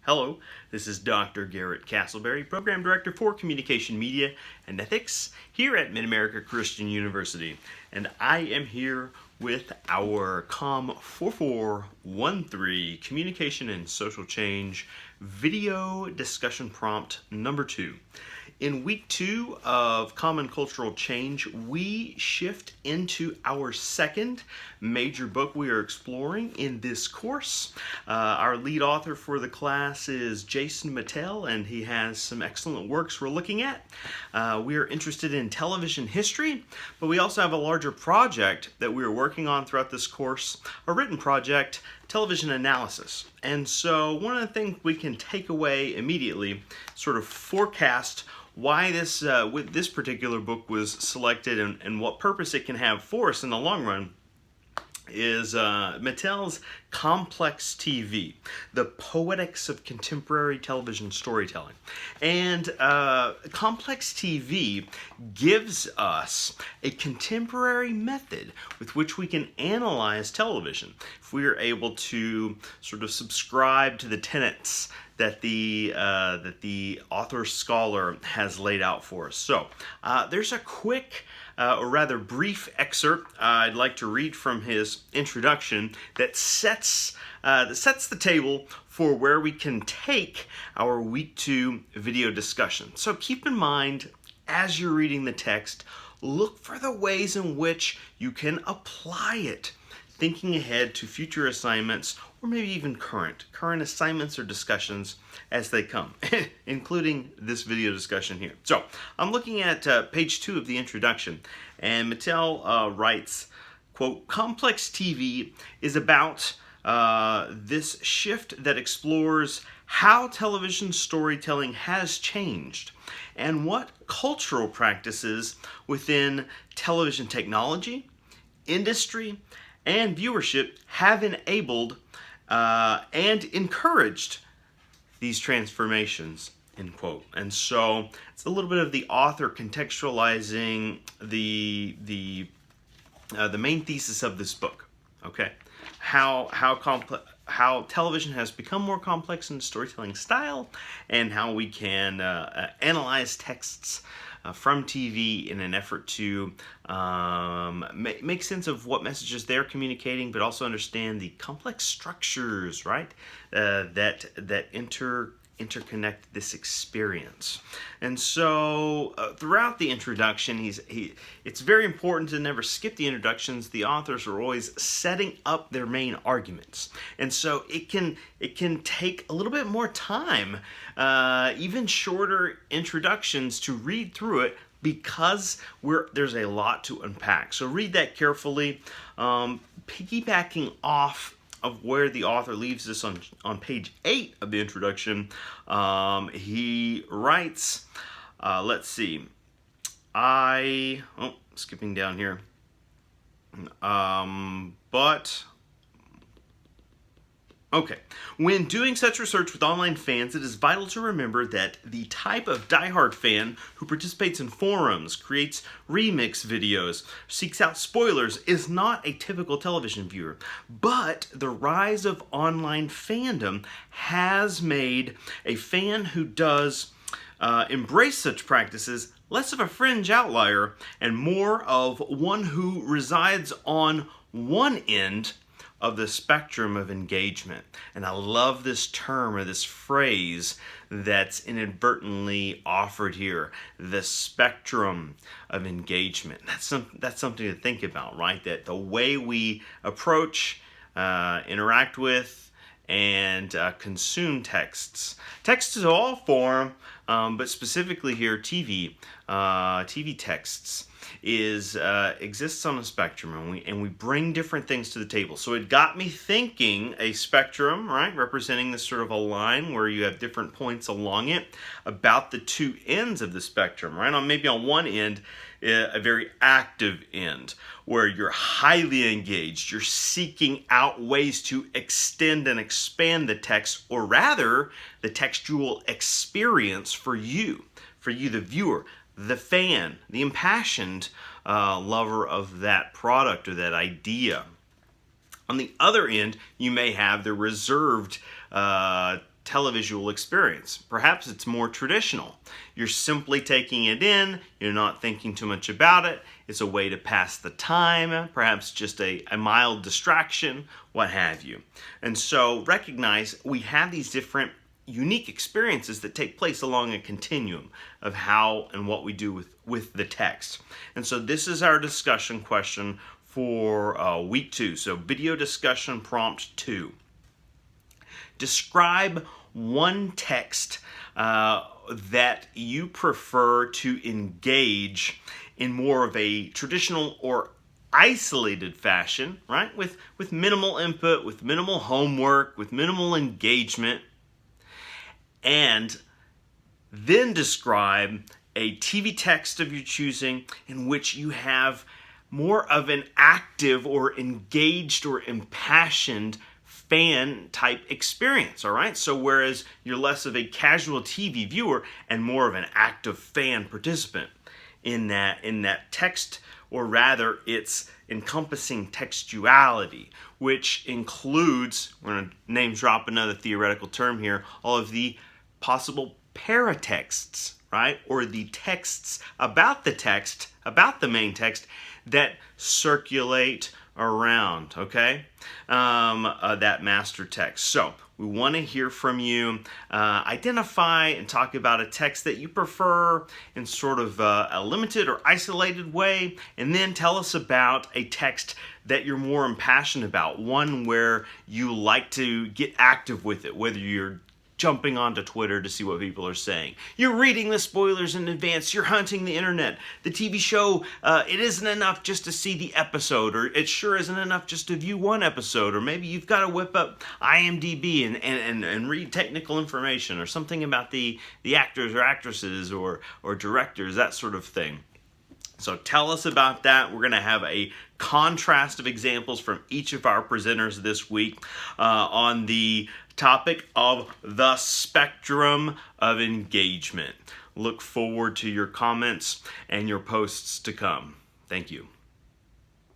Hello, this is Dr. Garrett Castleberry, Program Director for Communication Media and Ethics here at Mid-America Christian University. And I am here with our COM 4413 Communication and Social Change video discussion prompt number 2. In week 2 of Common Cultural Change, we shift into our second major book we are exploring in this course. Our lead author for the class is Jason Mittell, and he has some excellent works we're looking at. We are interested in television history, but we also have a larger project that we are working on throughout this course, a written project, television analysis. And so one of the things we can take away immediately, sort of forecast why this with this particular book was selected and what purpose it can have for us in the long run, is Mittell's Complex TV, the Poetics of Contemporary Television Storytelling. And Complex TV gives us a contemporary method with which we can analyze television if we are able to sort of subscribe to the tenets that the author-scholar has laid out for us. So there's a quick or rather brief excerpt I'd like to read from his introduction that sets the table for where we can take our week 2 video discussion. So keep in mind, as you're reading the text, look for the ways in which you can apply it, thinking ahead to future assignments or maybe even current assignments or discussions as they come, including this video discussion here. So I'm looking at page 2 of the introduction, and Mittell writes, quote, "Complex TV is about this shift that explores how television storytelling has changed and what cultural practices within television technology, industry, and viewership have enabled and encouraged these transformations," end quote. And so it's a little bit of the author contextualizing the main thesis of this book. Okay, how television has become more complex in the storytelling style, and how we can analyze texts from TV in an effort to make sense of what messages they're communicating, but also understand the complex structures, right, that interconnect this experience. And so throughout the introduction, it's very important to never skip the introductions. The authors are always setting up their main arguments, and so it can take a little bit more time, even shorter introductions, to read through it, because there's a lot to unpack. So read that carefully. Piggybacking off of where the author leaves this on page 8 of the introduction, he writes, let's see, skipping down here, okay. When doing such research with online fans, it is vital to remember that the type of diehard fan who participates in forums, creates remix videos, seeks out spoilers is not a typical television viewer. But the rise of online fandom has made a fan who does embrace such practices less of a fringe outlier and more of one who resides on one end of the spectrum of engagement. And I love this term, or this phrase, that's inadvertently offered here, the spectrum of engagement. That's something to think about, right? That the way we approach, interact with, and consume texts of all form, but specifically here TV texts, exists on a spectrum, and we bring different things to the table. So it got me thinking, a spectrum, right, representing this sort of a line where you have different points along it, about the two ends of the spectrum, right? Maybe on one end, a very active end, where you're highly engaged, you're seeking out ways to extend and expand the text, or rather, the textual experience for you, the viewer, the fan, the impassioned lover of that product or that idea. On the other end, you may have the reserved televisual experience. Perhaps it's more traditional. You're simply taking it in, you're not thinking too much about it, it's a way to pass the time, perhaps just a mild distraction, what have you. And so recognize we have these different unique experiences that take place along a continuum of how and what we do with the text. And so this is our discussion question for week 2. So video discussion prompt 2. Describe one text that you prefer to engage in more of a traditional or isolated fashion, right? With minimal input, with minimal homework, with minimal engagement. And then describe a TV text of your choosing in which you have more of an active or engaged or impassioned fan type experience, all right? So whereas you're less of a casual TV viewer and more of an active fan participant in that text, or rather it's encompassing textuality, which includes, we're going to name drop another theoretical term here, all of the possible paratexts, right? Or the texts about the text, about the main text, that circulate around, okay? That master text. So we want to hear from you. Identify and talk about a text that you prefer in sort of a limited or isolated way, and then tell us about a text that you're more impassioned about, one where you like to get active with it, whether you're jumping onto Twitter to see what people are saying, you're reading the spoilers in advance, you're hunting the internet, the TV show, it isn't enough just to see the episode, or it sure isn't enough just to view one episode, or maybe you've got to whip up IMDb and read technical information, or something about the actors or actresses or directors, that sort of thing. So tell us about that. We're going to have a contrast of examples from each of our presenters this week on the topic of the spectrum of engagement. Look forward to your comments and your posts to come. Thank you.